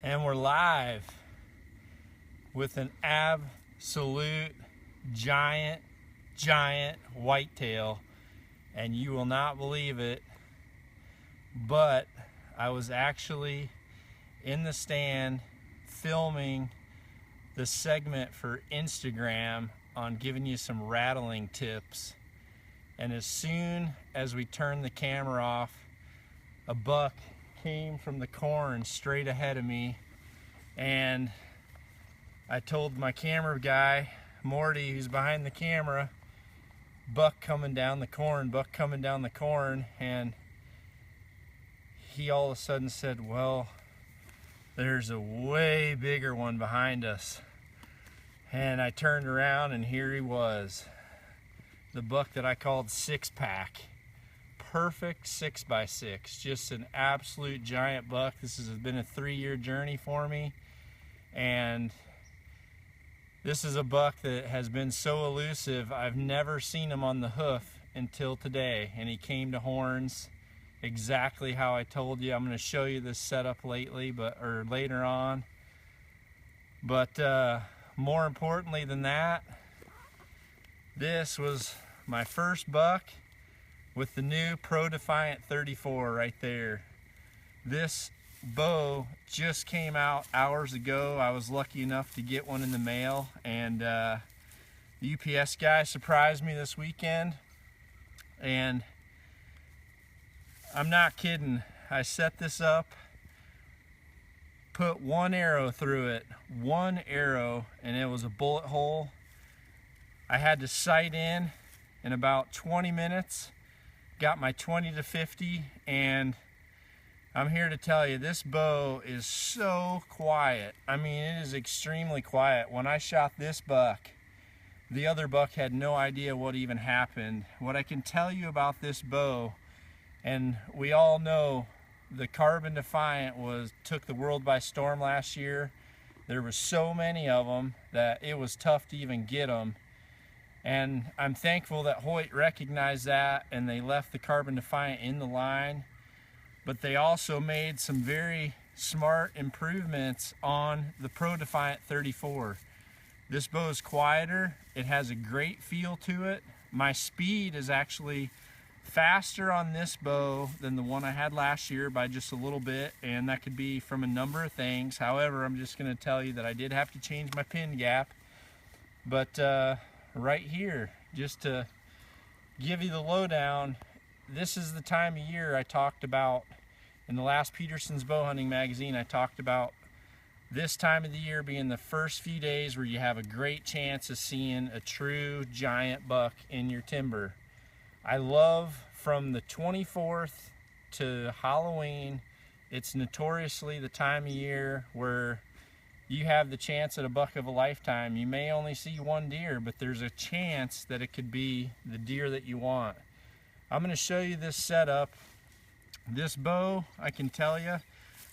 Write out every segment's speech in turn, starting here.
And we're live with an absolute giant whitetail, and you will not believe it, but I was actually in the stand filming the segment for Instagram on giving you some rattling tips, and as soon as we turned the camera off, a buck came from the corn straight ahead of me, and I told my camera guy, Morty, who's behind the camera, buck coming down the corn, and he all of a sudden said, well, there's a way bigger one behind us. And I turned around and here he was, the buck that I called 6-pack. Perfect 6x6, just an absolute giant buck. This has been a 3-year journey for me, and this is a buck that has been so elusive. I've never seen him on the hoof until today, and he came to horns exactly how I told you. I'm going to show you this setup later on, but more importantly than that, this was my first buck with the new Pro DEFIANT 34 right there. This bow just came out hours ago. I was lucky enough to get one in the mail, and the UPS guy surprised me this weekend, and I'm not kidding. I set this up, put one arrow through it, and it was a bullet hole. I had to sight in about 20 minutes. Got my 20 to 50, and I'm here to tell you, this bow is so quiet. I mean, it is extremely quiet. When I shot this buck, the other buck had no idea what even happened. What I can tell you about this bow, and we all know the Carbon Defiant took the world by storm last year. There were so many of them that it was tough to even get them. And I'm thankful that Hoyt recognized that, and they left the Carbon Defiant in the line. But they also made some very smart improvements on the Pro DEFIANT 34. This bow is quieter. It has a great feel to it. My speed is actually faster on this bow than the one I had last year by just a little bit, and that could be from a number of things. However, I'm just going to tell you that I did have to change my pin gap. But right here, just to give you the lowdown, this is the time of year I talked about in the last Peterson's Bow Hunting magazine. I talked about this time of the year being the first few days where you have a great chance of seeing a true giant buck in your timber. I love from the 24th to Halloween. It's notoriously the time of year where you have the chance at a buck of a lifetime. You may only see one deer, but there's a chance that it could be the deer that you want. I'm going to show you this setup. This bow, I can tell you,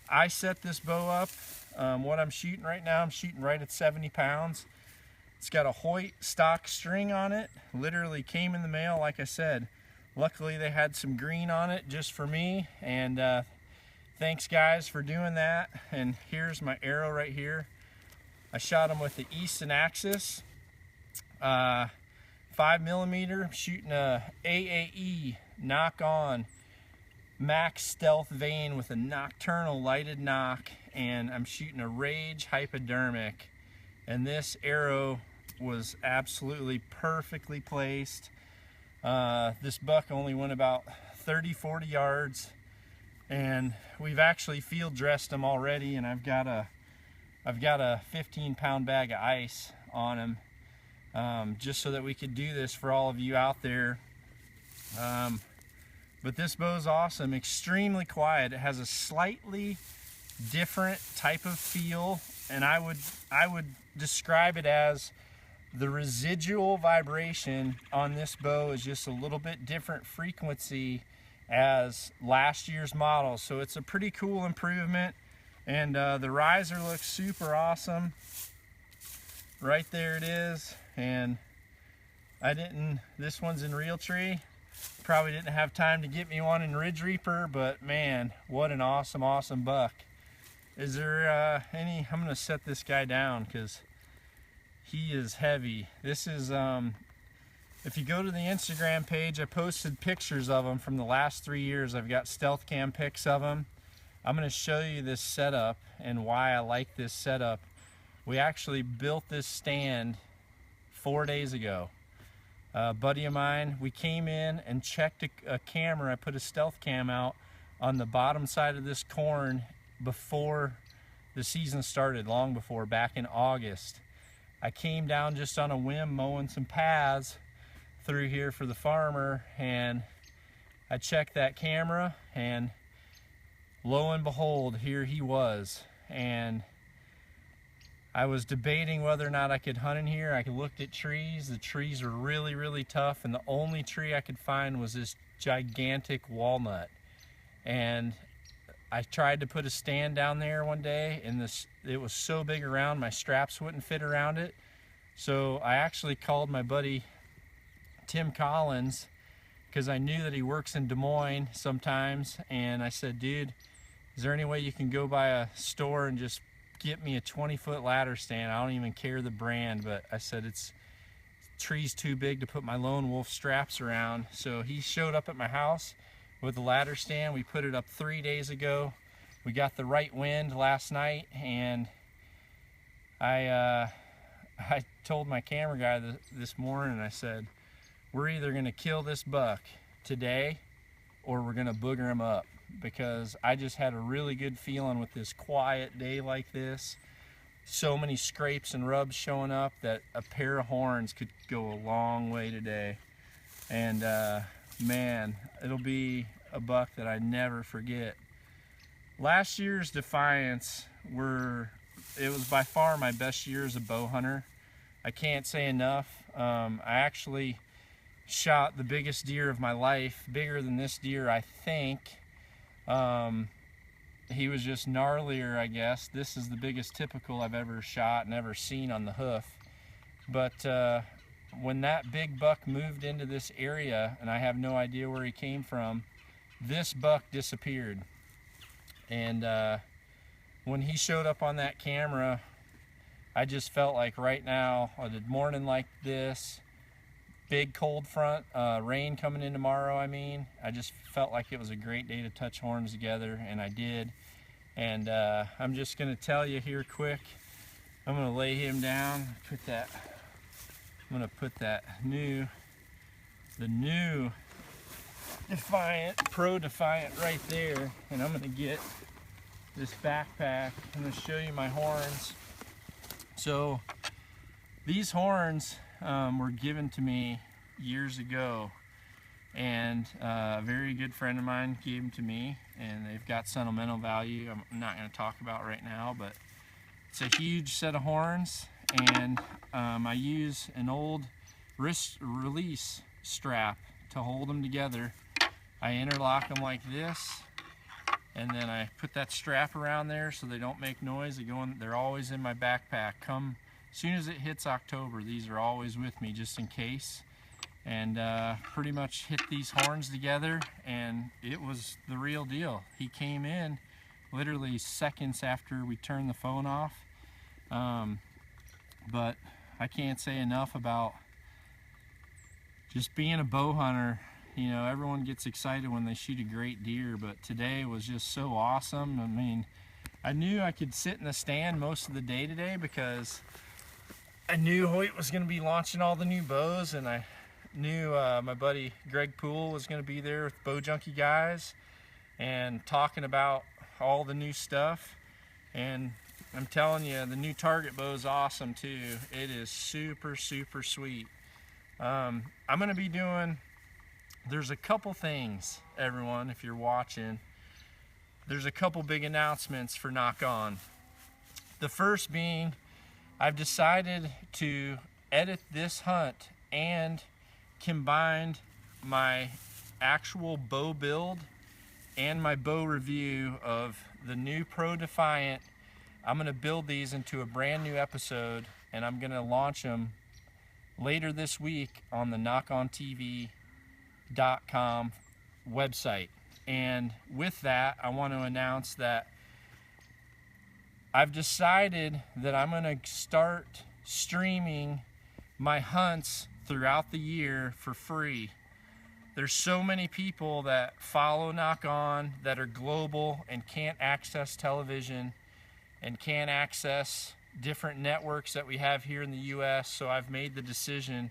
I set this bow up. What I'm shooting right now, I'm shooting right at 70 pounds. It's got a Hoyt stock string on it. Literally came in the mail, like I said. Luckily they had some green on it just for me, and thanks guys for doing that. And here's my arrow right here. I shot him with the Easton Axis 5mm, shooting a AAE knock-on max stealth vein with a nocturnal lighted knock, and I'm shooting a Rage hypodermic, and this arrow was absolutely perfectly placed. This buck only went about 30-40 yards, and we've actually field dressed him already, and I've got a 15-pound bag of ice on him, just so that we could do this for all of you out there. But this bow is awesome, extremely quiet. It has a slightly different type of feel, and I would describe it as the residual vibration on this bow is just a little bit different frequency as last year's model. So it's a pretty cool improvement, and the riser looks super awesome. Right there it is, and this one's in Realtree. Probably didn't have time to get me one in Ridge Reaper, but man, what an awesome buck. Is there any, I'm gonna set this guy down because he is heavy. This is, if you go to the Instagram page, I posted pictures of him from the last 3 years. I've got stealth cam pics of him. I'm gonna show you this setup and why I like this setup. We actually built this stand 4 days ago. A buddy of mine, we came in and checked a camera. I put a stealth cam out on the bottom side of this corn before the season started, long before, back in August. I came down just on a whim mowing some paths through here for the farmer, and I checked that camera, and lo and behold, here he was. And I was debating whether or not I could hunt in here. I looked at trees. The trees were really, really tough, and the only tree I could find was this gigantic walnut. And I tried to put a stand down there one day, and it was so big around, my straps wouldn't fit around it. So I actually called my buddy Tim Collins, because I knew that he works in Des Moines sometimes, and I said, dude, is there any way you can go by a store and just get me a 20-foot ladder stand? I don't even care the brand, but I said tree's too big to put my lone wolf straps around. So he showed up at my house with the ladder stand. We put it up 3 days ago. We got the right wind last night, and I told my camera guy this morning, I said, we're either gonna kill this buck today or we're gonna booger him up, because I just had a really good feeling with this quiet day like this. So many scrapes and rubs showing up that a pair of horns could go a long way today. And man, it'll be a buck that I never forget. Last year's Defiants it was by far my best year as a bow hunter. I can't say enough. I actually shot the biggest deer of my life, bigger than this deer, I think. He was just gnarlier, I guess. This is the biggest typical I've ever shot and ever seen on the hoof. But when that big buck moved into this area, and I have no idea where he came from, this buck disappeared. And when he showed up on that camera, I just felt like right now, a morning like this, big cold front, rain coming in tomorrow, I just felt like it was a great day to touch horns together, and I did. And I'm just gonna tell you here quick, I'm gonna lay him down, I'm gonna put the new Defiant, Pro Defiant right there, and I'm gonna get this backpack. I'm gonna show you my horns. So these horns were given to me years ago, and a very good friend of mine gave them to me, and they've got sentimental value I'm not going to talk about right now, but it's a huge set of horns. And I use an old wrist release strap to hold them together. I interlock them like this, and then I put that strap around there so they don't make noise. They're always in my backpack. As soon as it hits October, these are always with me just in case. And pretty much hit these horns together, and it was the real deal. He came in literally seconds after we turned the phone off. But I can't say enough about just being a bow hunter. You know, everyone gets excited when they shoot a great deer, but today was just so awesome. I mean, I knew I could sit in the stand most of the day today because I knew Hoyt was going to be launching all the new bows, and I knew my buddy Greg Poole was going to be there with Bow Junkie guys and talking about all the new stuff. And I'm telling you, the new target bow is awesome too. It is super, super sweet. I'm going to be doing, there's a couple things, everyone, if you're watching, there's a couple big announcements for Nock On. The first being, I've decided to edit this hunt and combined my actual bow build and my bow review of the new Pro Defiant. I'm going to build these into a brand new episode, and I'm going to launch them later this week on the NockOnTV.com website. And with that, I want to announce that I've decided that I'm gonna start streaming my hunts throughout the year for free. There's so many people that follow Nock On that are global and can't access television and can't access different networks that we have here in the US. So I've made the decision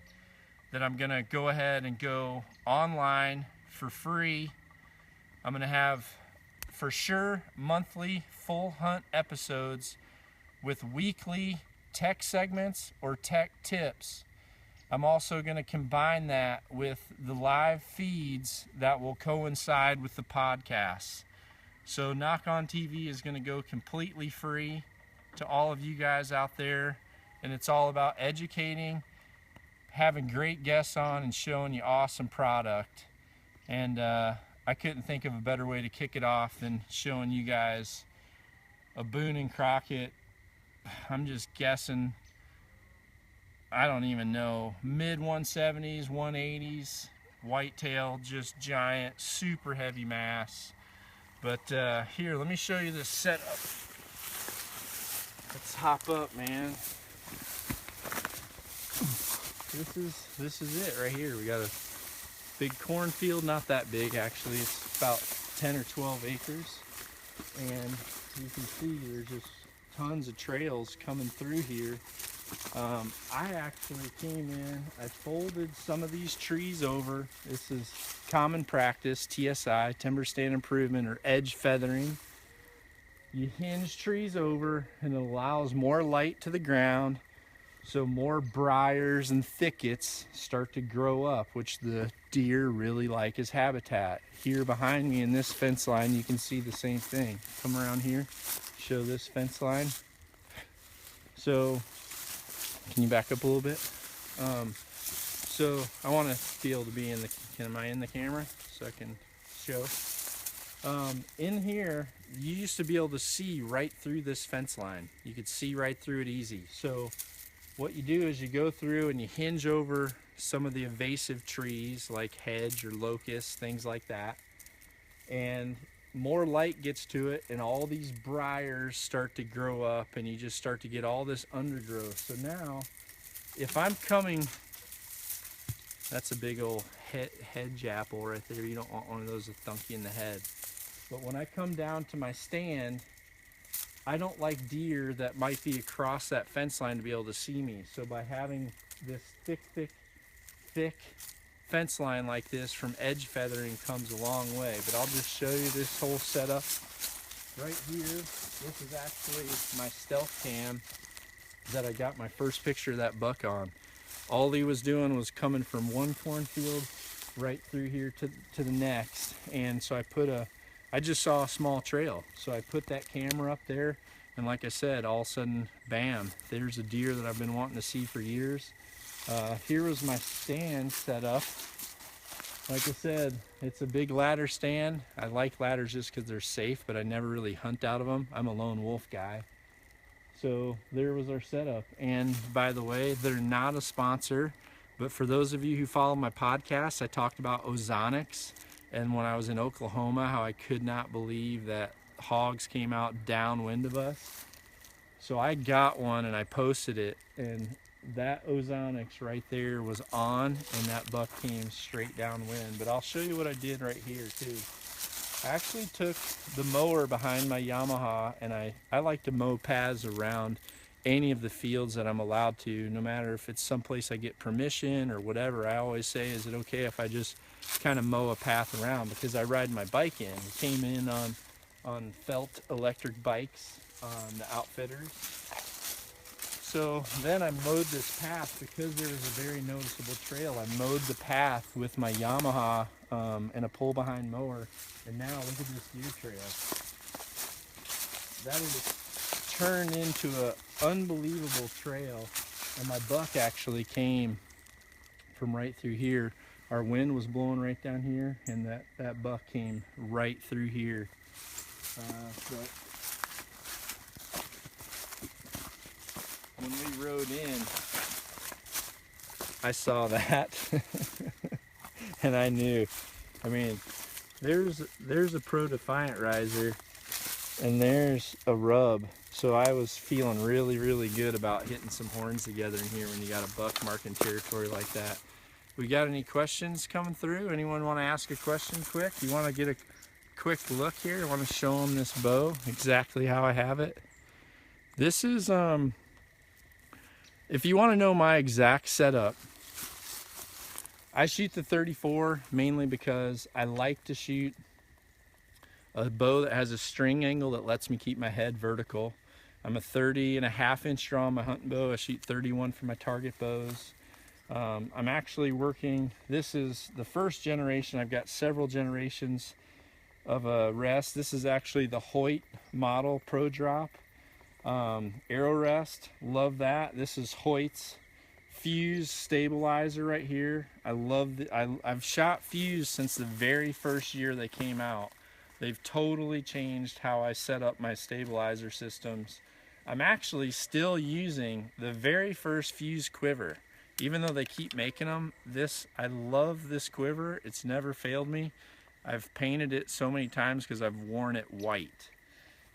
that I'm gonna go ahead and go online for free. I'm gonna have, for sure, monthly full hunt episodes with weekly tech segments or tech tips. I'm also going to combine that with the live feeds that will coincide with the podcasts. So NockOnTV is going to go completely free to all of you guys out there, and it's all about educating, having great guests on, and showing you awesome product. And I couldn't think of a better way to kick it off than showing you guys a Boone and Crockett, I'm just guessing, I don't even know, mid 170s, 180s, whitetail, just giant, super heavy mass. But here, let me show you this setup. Let's hop up, man. This is it right here. We got a big cornfield, not that big actually. It's about 10 or 12 acres, and you can see there's just tons of trails coming through here. I actually came in, I folded some of these trees over. This is common practice, TSI, timber stand improvement, or edge feathering. You hinge trees over and it allows more light to the ground, so more briars and thickets start to grow up, which the deer really like as habitat. Here behind me in this fence line, you can see the same thing. Come around here, show this fence line. So, can you back up a little bit? So I want to be able to be in the, am I in the camera? So I can show. In here, you used to be able to see right through this fence line. You could see right through it easy. So what you do is you go through and you hinge over some of the invasive trees like hedge or locust, things like that. And more light gets to it and all these briars start to grow up and you just start to get all this undergrowth. So now, if I'm coming, that's a big old hedge apple right there. You don't want one of those to thunk you in the head. But when I come down to my stand, I don't like deer that might be across that fence line to be able to see me. So by having this thick fence line like this from edge feathering comes a long way. But I'll just show you this whole setup right here. This is actually my stealth cam that I got my first picture of that buck on. All he was doing was coming from one cornfield right through here to the next. And so I just saw a small trail. So I put that camera up there, and like I said, all of a sudden, bam, there's a deer that I've been wanting to see for years. Here was my stand set up. Like I said, it's a big ladder stand. I like ladders just because they're safe, but I never really hunt out of them. I'm a lone wolf guy. So there was our setup. And by the way, they're not a sponsor, but for those of you who follow my podcast, I talked about ozonics. And when I was in Oklahoma, how I could not believe that hogs came out downwind of us. So I got one and I posted it, and that ozonics right there was on, and that buck came straight downwind. But I'll show you what I did right here too. I actually took the mower behind my Yamaha, and I like to mow paths around any of the fields that I'm allowed to, no matter if it's someplace I get permission or whatever. I always say, is it okay if I just kind of mow a path around, because I ride my bike in. We came in on felt electric bikes on the Outfitters. So then I mowed this path because there was a very noticeable trail. I mowed the path with my Yamaha and a pull behind mower, and now look at this deer trail. That has turned into an unbelievable trail, and my buck actually came from right through here. Our wind was blowing right down here, and that buck came right through here. But when we rode in, I saw that and I knew. I mean, there's a Pro Defiant riser, and there's a rub So I was feeling really, really good about hitting some horns together in here when you got a buck marking territory like that. We got any questions coming through? Anyone want to ask a question quick? You want to get a quick look here? I want to show them this bow, exactly how I have it. This is, if you want to know my exact setup, I shoot the 34 mainly because I like to shoot a bow that has a string angle that lets me keep my head vertical. I'm a 30.5-inch draw on my hunting bow. I shoot 31 for my target bows. I'm actually working, this is the first generation. I've got several generations of a rest. This is actually the Hoyt model Pro Drop arrow rest. Love that. This is Hoyt's fuse stabilizer right here. I love it. I've shot fuse since the very first year they came out. They've totally changed how I set up my stabilizer systems. I'm actually still using the very first fuse quiver. Even though they keep making them, I love this quiver. It's never failed me. I've painted it so many times because I've worn it white.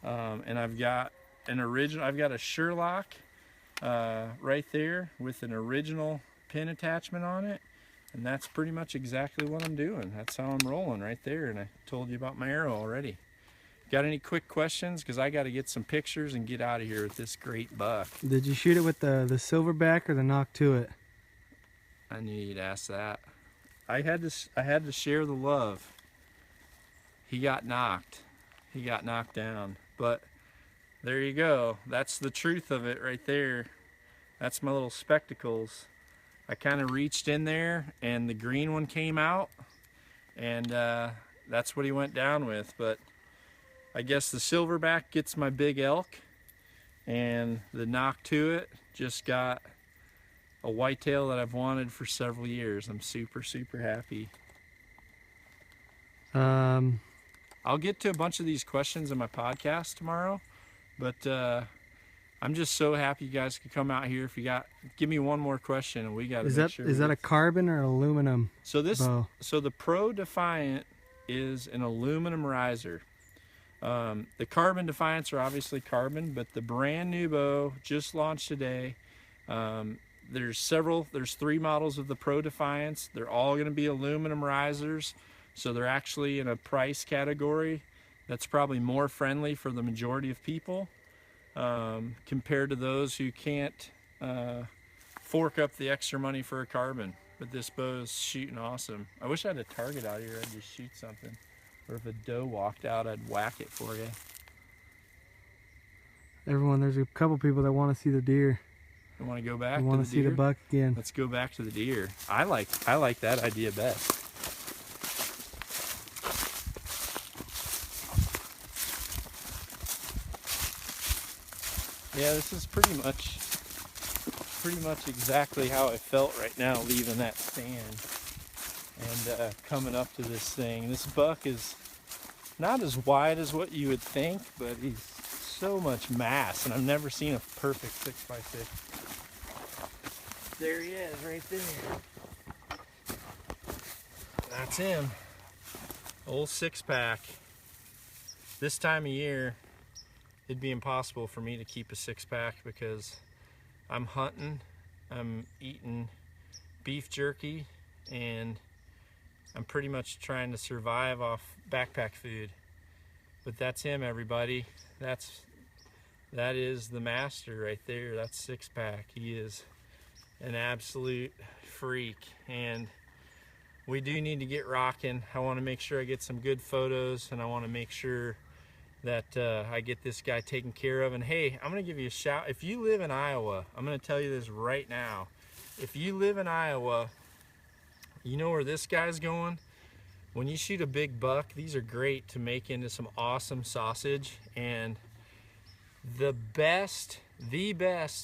And I've got a sure-loc right there with an original pin attachment on it. And that's pretty much exactly what I'm doing. That's how I'm rolling right there. And I told you about my arrow already. Got any quick questions? Because I got to get some pictures and get out of here with this great buck. Did you shoot it with the silverback or the knock to it? I knew you'd ask that. I had to share the love. He got knocked. He got knocked down. But there you go. That's the truth of it right there. That's my little spectacles. I kind of reached in there and the green one came out, and that's what he went down with. But I guess the silverback gets my big elk, and the knock to it just got a whitetail that I've wanted for several years. I'm super, super happy. I'll get to a bunch of these questions in my podcast tomorrow, but I'm just so happy you guys could come out here. If you got, give me one more question and we got to make sure. Is that a carbon or aluminum bow? So the Pro Defiant is an aluminum riser. The Carbon Defiants are obviously carbon, but the brand new bow just launched today. There's 3 models of the Pro Defiants. They're all going to be aluminum risers, so they're actually in a price category that's probably more friendly for the majority of people, compared to those who can't fork up the extra money for a carbon. But this bow is shooting awesome. I wish I had a target out here. I'd just shoot something. Or if a doe walked out, I'd whack it for you. Everyone, there's a couple people that want to see the deer. You want to go back? I want to see the buck again. Let's go back to the deer. I like that idea best. Yeah, this is pretty much exactly how I felt right now leaving that stand and coming up to this thing. This buck is not as wide as what you would think, but he's so much mass, and I've never seen a perfect 6x6. There he is, right there. That's him. Old 6-pack. This time of year, it'd be impossible for me to keep a 6-pack because I'm hunting, I'm eating beef jerky, and I'm pretty much trying to survive off backpack food. But that's him, everybody. That is the master right there. That's 6-pack. He is an absolute freak, and we do need to get rocking. I want to make sure I get some good photos, and I want to make sure that I get this guy taken care of. And hey, I'm going to give you a shout. If you live in Iowa, I'm going to tell you this right now. If you live in Iowa, you know where this guy's going? When you shoot a big buck, these are great to make into some awesome sausage. And the best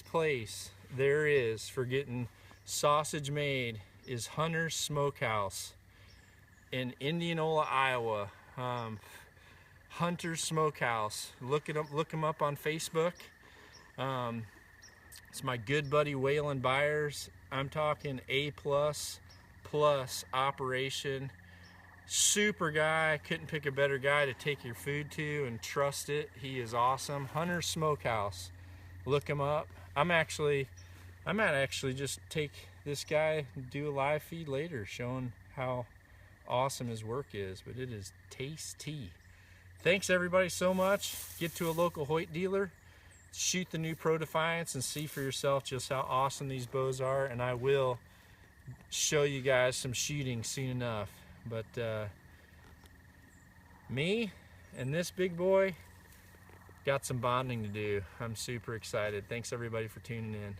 place there is for getting sausage made is Hunter's Smokehouse in Indianola, Iowa. Hunter's Smokehouse. Look them up on Facebook. It's my good buddy Waylon Byers. I'm talking A++ operation. Super guy. Couldn't pick a better guy to take your food to and trust it. He is awesome. Hunter's Smokehouse. Look him up. I might actually just take this guy and do a live feed later showing how awesome his work is, but it is tasty. Thanks everybody so much. Get to a local Hoyt dealer, shoot the new Pro Defiants, and see for yourself just how awesome these bows are, and I will show you guys some shooting soon enough. But me and this big boy got some bonding to do. I'm super excited. Thanks everybody for tuning in.